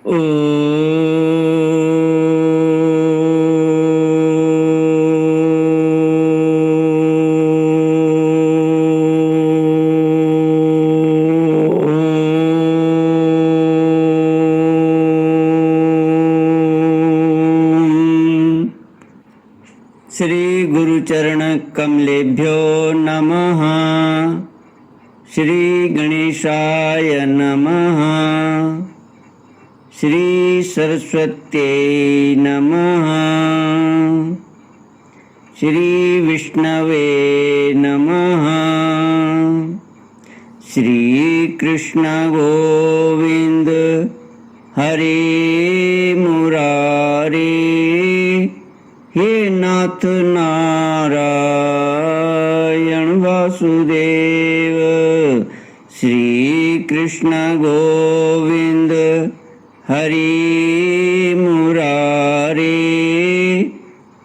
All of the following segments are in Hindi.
ओ श्री गुरुचरण कमलेभ्यो नमः। श्री गणेशाय नमः। श्री सरस्वत्यै नमः। श्री विष्णवे नमः। श्री कृष्ण गोविंद हरे मुरारे। हे नाथ नारायण वासुदेव। श्री कृष्ण गोविंद हरि मुरारे।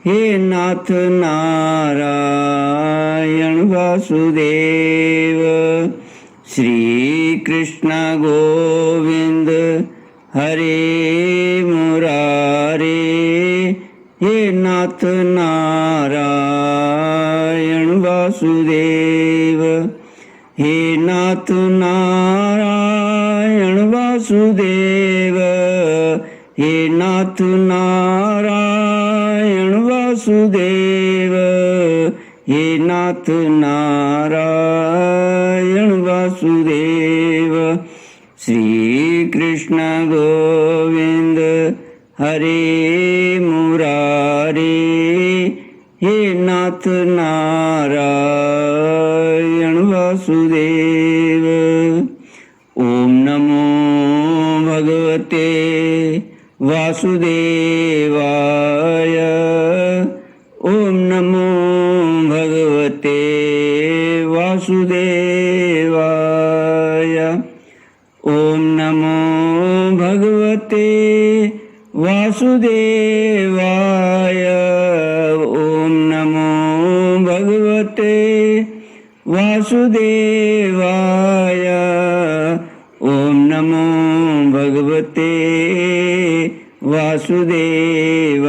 हे नाथ नारायण वासुदेव। श्री कृष्ण गोविंद हरे मुरारे। हे नाथ नारायण वासुदेव। हे नाथ नारायण वासुदेव। हे नाथ नारायण वासुदेव। हे नाथ नारायण वासुदेव। श्री कृष्ण गोविंद हरे मुरारे। हे नाथ नारायण वासुदेव। ओम नमो भगवते वासुदेवाय। ओम नमो भगवते वासुदेवाय। ओम नमो भगवते वासुदेवाय। ओम नमो भगवते वासुदेवाय। ओम नमो भगवते वासुदेवाय।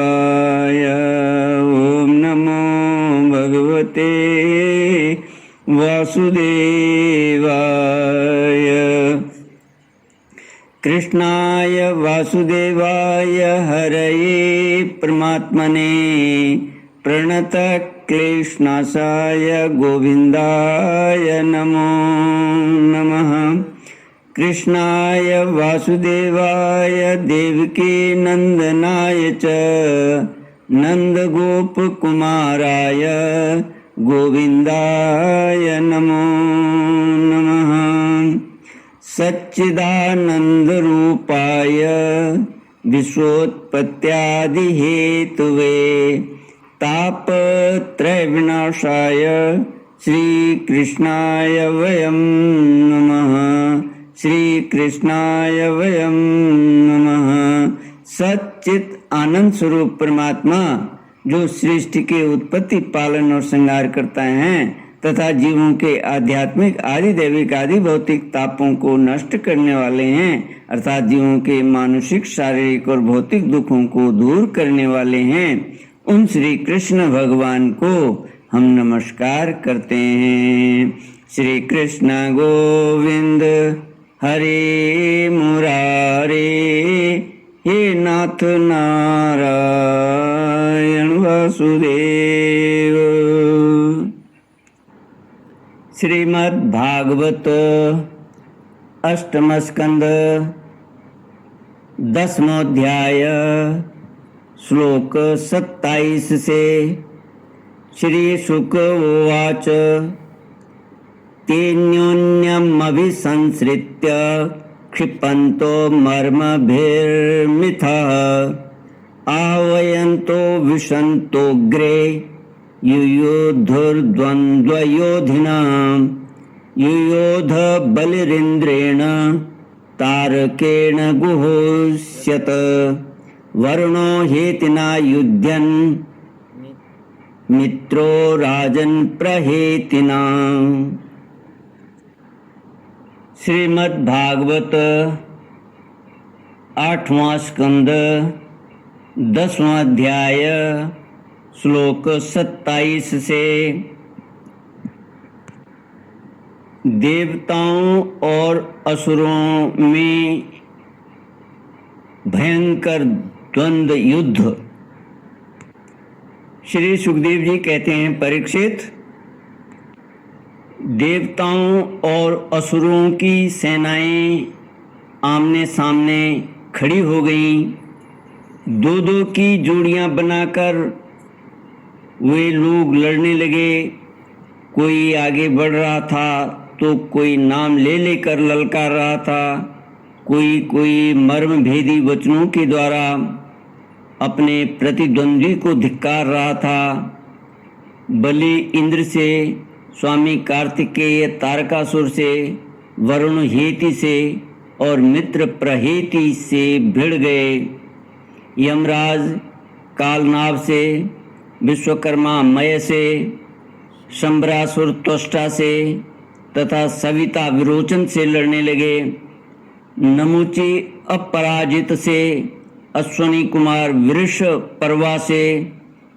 ओम नमो भगवते वासुदेवाय। कृष्णाय वासुदेवाय हरये परमात्मने प्रणतक्लेशनाशाय गोविन्दाय नमो नमः। कृष्णाय वासुदेवाय देवकी नन्दनाय च नन्दगोपकुमाराय गोविन्दाय नमो नमः। सच्चिदानन्दरूपाय विश्वोत्पत्त्यादिहेतवे तापत्रयविनाशाय श्रीकृष्णाय वयं नमः। श्रीकृष्णाय वयं नमः। सच्चित आनंद स्वरूप परमात्मा जो सृष्टि के उत्पत्ति पालन और श्रृंगार करता है तथा जीवों के आध्यात्मिक आदि दैविक आदि भौतिक तापों को नष्ट करने वाले हैं, अर्थात जीवों के मानसिक शारीरिक और भौतिक दुखों को दूर करने वाले हैं, उन श्री कृष्ण भगवान को हम नमस्कार करते हैं। श्री कृष्ण गोविंद हरे मुरारे। हे नाथ नारायण वासुदेव। श्रीमद् भागवत अष्टम स्कंद 10वां अध्याय श्लोक 27 से। श्री शुक उवाच तेऽन्योन्यमभिसंसृत्य क्षिपन्तो मर्मभिर्मिथः आहवयन्तो विशन्तोऽग्रे युयोधुर्द्वन्द्वयोधिनां युयोध बलिरिन्द्रेण तारकेण गुहोष्यत वरुणो हेतिना युध्यन् मित्रो राजन् प्रहेतिना। श्रीमद् भागवत 8वां स्कंद 10वां अध्याय श्लोक 27 से। देवताओं और असुरों में भयंकर द्वंद्व युद्ध। श्री सुखदेव जी कहते हैं, परीक्षित, देवताओं और असुरों की सेनाएं आमने सामने खड़ी हो गई। दो दो की जोड़ियां बनाकर वे लोग लड़ने लगे। कोई आगे बढ़ रहा था तो कोई नाम ले लेकर ललकार रहा था। कोई मर्म भेदी वचनों के द्वारा अपने प्रतिद्वंदी को धिक्कार रहा था। बलि इंद्र से, स्वामी कार्तिकेय तारकासुर से, वरुण हेति से और मित्र प्रहेति से भिड़ गए। यमराज कालनाभ से, विश्वकर्मा मय से, शंबरासुर त्वष्टा से तथा सविता विरोचन से लड़ने लगे। नमुची अपराजित से, अश्वनी कुमार वृष पर्वा से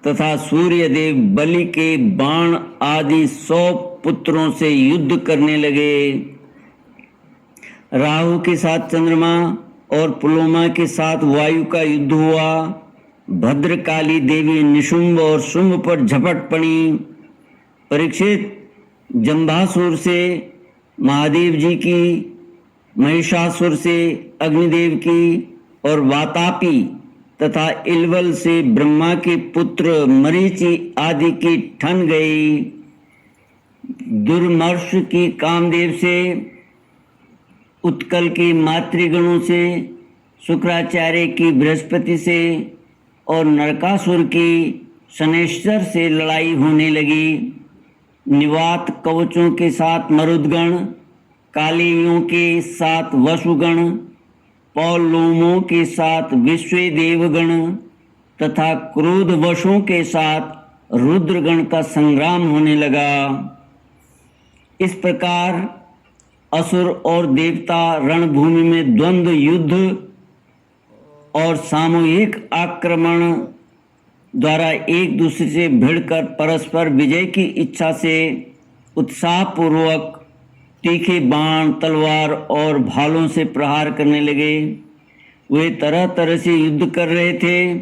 तथा सूर्यदेव बलि के बाण आदि 100 पुत्रों से युद्ध करने लगे। राहु के साथ चंद्रमा और पुलोमा के साथ वायु का युद्ध हुआ। भद्रकाली देवी निशुंभ और शुंभ पर झपट पड़ी। परीक्षित, जंभासुर से महादेव जी की, महिषासुर से अग्निदेव की और वातापी तथा इलवल से ब्रह्मा के पुत्र मरीचि आदि की ठन गई। दुर्मर्ष की कामदेव से, उत्कल की मातृगणों से, शुक्राचार्य की बृहस्पति से और नरकासुर की शनैश्चर से लड़ाई होने लगी। निवात कवचों के साथ मरुदगण, कालियों के साथ वसुगण, पौलोमों के साथ विश्वदेवगण तथा क्रोधवशों के साथ रुद्रगण का संग्राम होने लगा। इस प्रकार असुर और देवता रणभूमि में द्वंद्व युद्ध और सामूहिक आक्रमण द्वारा एक दूसरे से भिड़कर परस्पर विजय की इच्छा से उत्साहपूर्वक तीखे बाण, तलवार और भालों से प्रहार करने लगे। वे तरह तरह से युद्ध कर रहे थे।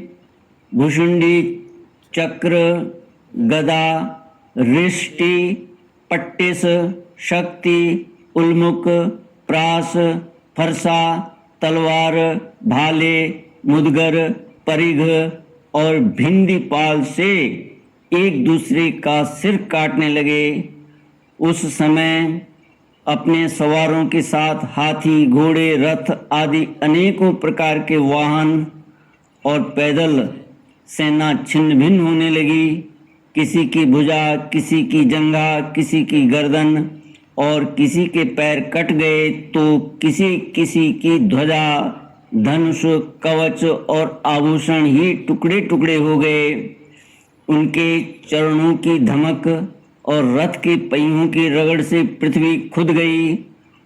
भुषुंडी, चक्र, गदा, रिष्टि, पट्टिस, शक्ति, उल्मुक, प्रास, फरसा, तलवार, भाले, मुदगर, परिघ और भिंडी पाल से एक दूसरे का सिर काटने लगे। उस समय अपने सवारों के साथ हाथी, घोड़े, रथ आदि अनेकों प्रकार के वाहन और पैदल सेना छिन्न भिन्न होने लगी। किसी की भुजा, किसी की जंघा, किसी की गर्दन और किसी के पैर कट गए तो किसी किसी की ध्वजा, धनुष, कवच और आभूषण ही टुकड़े टुकड़े हो गए। उनके चरणों की धमक और रथ के पहियों की रगड़ से पृथ्वी खुद गई।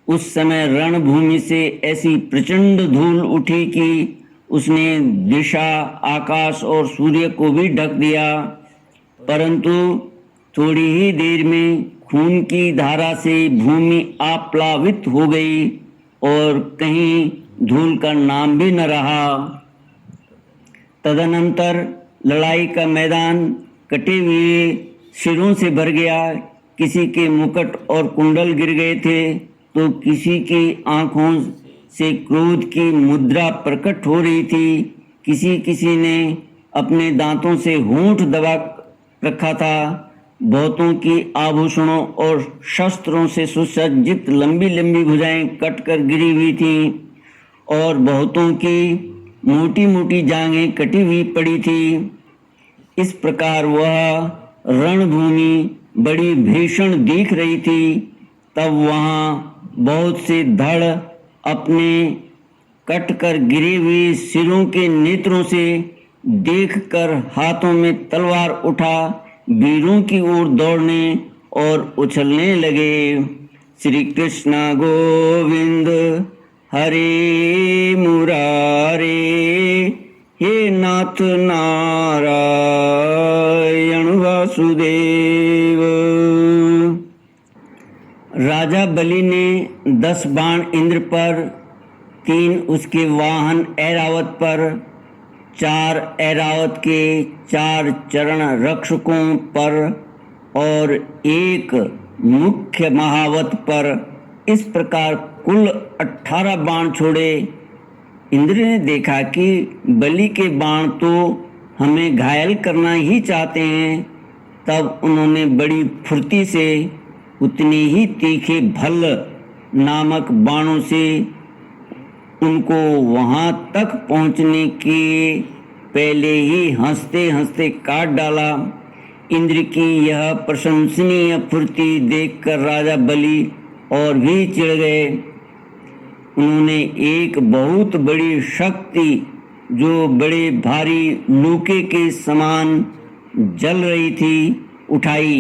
उस समय रणभूमि से ऐसी प्रचंड धूल उठी कि उसने दिशा, आकाश और सूर्य को भी ढक दिया। परंतु थोड़ी ही देर में खून की धारा से भूमि आप्लावित हो गई और कहीं धूल का नाम भी न रहा। तदनंतर लड़ाई का मैदान कटे हुए सिरों से भर गया। किसी के मुकुट और कुंडल गिर गए थे तो किसी की आंखों से क्रोध की मुद्रा प्रकट हो रही थी। किसी किसी ने अपने दांतों से होंठ दबा रखा था। बहुतों की आभूषणों और शस्त्रों से सुसज्जित लंबी लंबी भुजाएं कटकर गिरी हुई थीं और बहुतों की मोटी मोटी जांघें कटी हुई पड़ी थी। इस प्रकार वह रणभूमि बड़ी भीषण दिख रही थी। तब वहाँ बहुत से धड़ अपने कटकर गिरे हुए सिरों के नेत्रों से देखकर हाथों में तलवार उठा वीरों की ओर दौड़ने और उछलने लगे। श्री कृष्ण गोविंद हरे मुरारी। नाथ नारायण वासुदेव। राजा बलि ने 10 बाण इंद्र पर, 3 उसके वाहन ऐरावत पर, 4 ऐरावत के 4 चरण रक्षकों पर और 1 मुख्य महावत पर, इस प्रकार कुल 18 बाण छोड़े। इंद्र ने देखा कि बलि के बाण तो हमें घायल करना ही चाहते हैं, तब उन्होंने बड़ी फुर्ती से उतने ही तीखे भल्ल नामक बाणों से उनको वहां तक पहुंचने के पहले ही हंसते हंसते काट डाला। इंद्र की यह प्रशंसनीय फुर्ती देखकर राजा बलि और भी चिढ़ गए। उन्होंने एक बहुत बड़ी शक्ति जो बड़े भारी लूके के समान जल रही थी उठाई,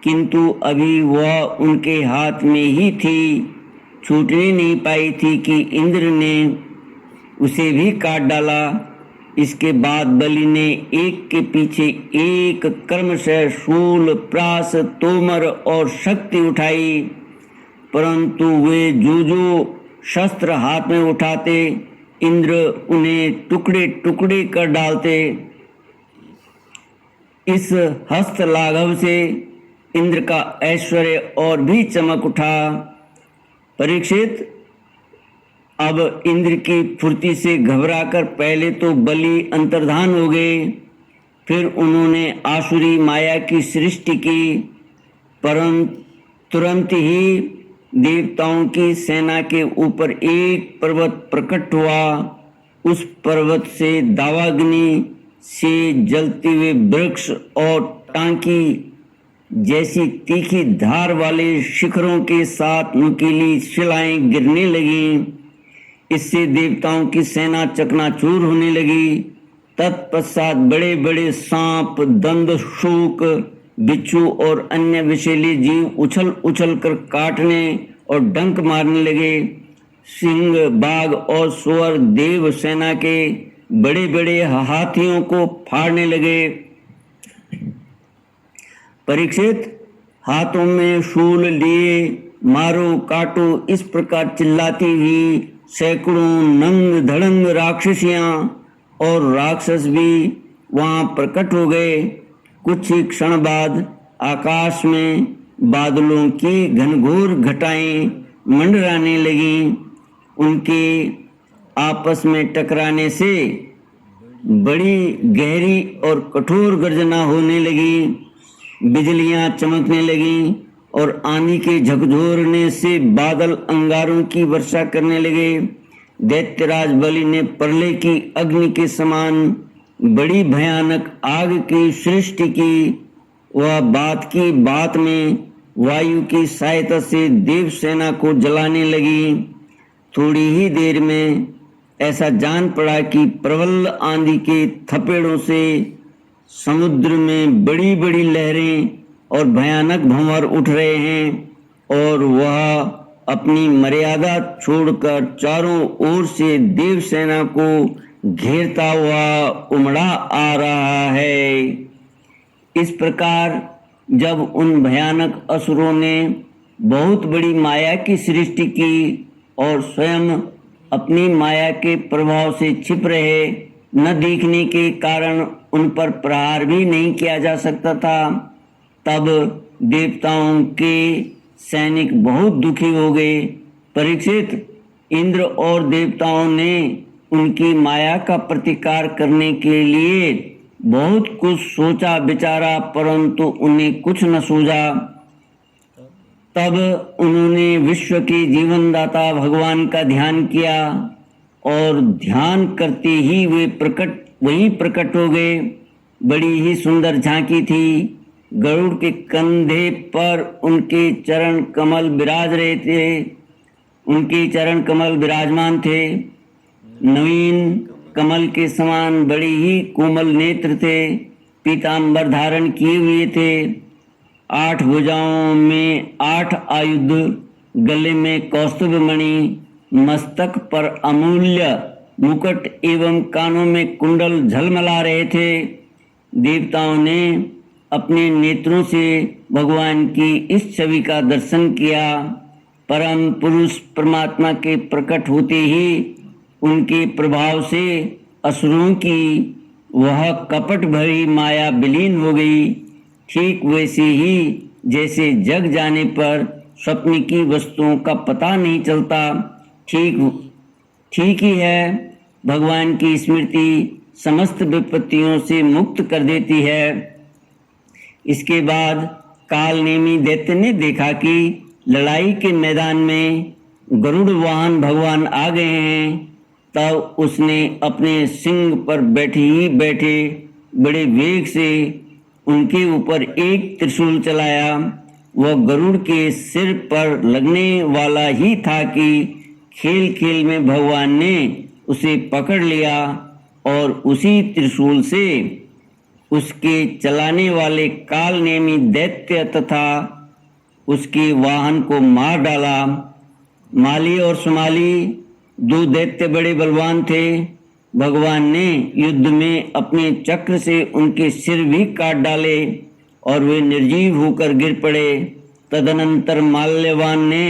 किंतु अभी वह उनके हाथ में ही थी, छूटने नहीं पाई थी कि इंद्र ने उसे भी काट डाला। इसके बाद बलि ने एक के पीछे एक क्रमशः शूल, प्रास, तोमर और शक्ति उठाई, परंतु वे जो शस्त्र हाथ में उठाते, इंद्र उन्हें टुकड़े टुकड़े कर डालते। इस हस्त लाघव से इंद्र का ऐश्वर्य और भी चमक उठा। परीक्षित, अब इंद्र की फुर्ती से घबराकर पहले तो बलि अंतर्धान हो गए, फिर उन्होंने आसुरी माया की सृष्टि की, परंतु तुरंत ही देवताओं की सेना के ऊपर एक पर्वत प्रकट हुआ। उस पर्वत से दावाग्नि से जलते हुए वृक्ष और टांकी जैसी तीखी धार वाले शिखरों के साथ नुकीली शिलाएं गिरने लगी। इससे देवताओं की सेना चकनाचूर होने लगी। तत्पश्चात बड़े बड़े सांप, दंड, शूक, बिच्छू और अन्य विषैले जीव उछल उछल कर काटने और डंक मारने लगे। सिंह, बाघ और सुअर देव सेना के बड़े बड़े हाथियों को फाड़ने लगे। परीक्षित, हाथों में शूल लिए मारो काटो इस प्रकार चिल्लाती हुई सैकड़ों नंग धड़ंग राक्षसियां और राक्षस भी वहां प्रकट हो गए। कुछ ही क्षण बाद आकाश में बादलों की घनघोर घटाएं मंडराने लगी। उनके आपस में टकराने से बड़ी गहरी और कठोर गर्जना होने लगी। बिजलियां चमकने लगी और आंधी के झकझोरने से बादल अंगारों की वर्षा करने लगे। दैत्यराज बलि ने प्रलय की अग्नि के समान बड़ी भयानक आग की सृष्टि की। वह बात की बात में वायु की सहायता से देव सेना को जलाने लगी। थोड़ी ही देर में ऐसा जान पड़ा कि प्रबल आंधी के थपेड़ों से समुद्र में बड़ी बड़ी लहरें और भयानक भंवर उठ रहे हैं और वह अपनी मर्यादा छोड़कर चारों ओर से देव सेना को घेरता हुआ उमड़ा आ रहा है। इस प्रकार जब उन भयानक असुरों ने बहुत बड़ी माया की सृष्टि की और स्वयं अपनी माया के प्रभाव से छिप रहे, न दिखने के कारण उन पर प्रहार भी नहीं किया जा सकता था, तब देवताओं के सैनिक बहुत दुखी हो गए। परीक्षित, इंद्र और देवताओं ने उनकी माया का प्रतिकार करने के लिए बहुत कुछ सोचा विचारा, परंतु उन्हें कुछ न सूझा। तब उन्होंने विश्व के जीवनदाता भगवान का ध्यान किया और ध्यान करते ही वे वहीं प्रकट हो गए। बड़ी ही सुंदर झांकी थी। गरुड़ के कंधे पर उनके चरण कमल विराज रहे थे, उनके चरण कमल विराजमान थे। नवीन कमल के समान बड़े ही कोमल नेत्र थे। पीतांबर धारण किए हुए थे। 8 भुजाओं में 8 आयुध, गले में कौस्तुभ मणि, मस्तक पर अमूल्य मुकुट एवं कानों में कुंडल झलमला रहे थे। देवताओं ने अपने नेत्रों से भगवान की इस छवि का दर्शन किया। परम पुरुष परमात्मा के प्रकट होते ही उनके प्रभाव से असुरों की वह कपट भरी माया विलीन हो गई। ठीक वैसे ही जैसे जग जाने पर स्वप्न की वस्तुओं का पता नहीं चलता, ठीक ही है। भगवान की स्मृति समस्त विपत्तियों से मुक्त कर देती है। इसके बाद कालनेमी दैत्य ने देखा कि लड़ाई के मैदान में गरुड़ वाहन भगवान आ गए हैं। तब उसने अपने सिंह पर बैठे ही बैठे बड़े वेग से उनके ऊपर एक त्रिशूल चलाया। वह गरुड़ के सिर पर लगने वाला ही था कि खेल खेल में भगवान ने उसे पकड़ लिया और उसी त्रिशूल से उसके चलाने वाले कालनेमी दैत्य तथा उसके वाहन को मार डाला। माली और सुमाली दो दैत्य बड़े बलवान थे। भगवान ने युद्ध में अपने चक्र से उनके सिर भी काट डाले और वे निर्जीव होकर गिर पड़े। तदनंतर माल्यवान ने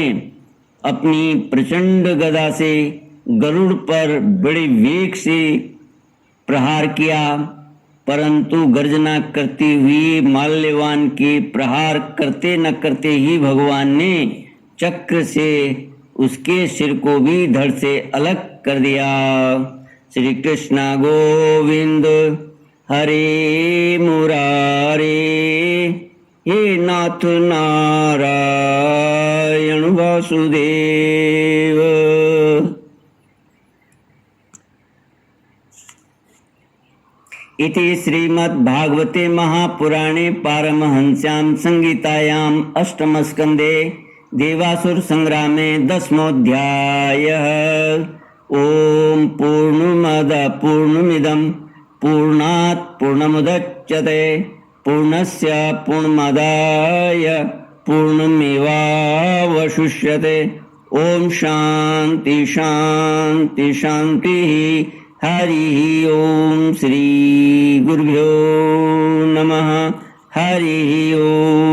अपनी प्रचंड गदा से गरुड़ पर बड़े वेग से प्रहार किया, परंतु गर्जना करती हुई माल्यवान के प्रहार करते न करते ही भगवान ने चक्र से उसके सिर को भी धड़ से अलग कर दिया। श्री कृष्ण गोविंद हरे मुरारे, हे नाथ नारायण वासुदेव। इति श्रीमद्भागवते महापुराणे पारमहंस्यां संगीतायाम् अष्टमस्कन्धे देवासुर संग्रामे 10मोऽध्यायः। ओम पूर्णमद पूर्णमिदं पूर्णात् पूर्णमुदच्यते पूर्णस्य पूर्णमादाय पूर्णमेवावशिष्यते। ओम शांति शांति शांतिः। हरि ओम। श्री गुरुभ्यो नमः। हरि ओम।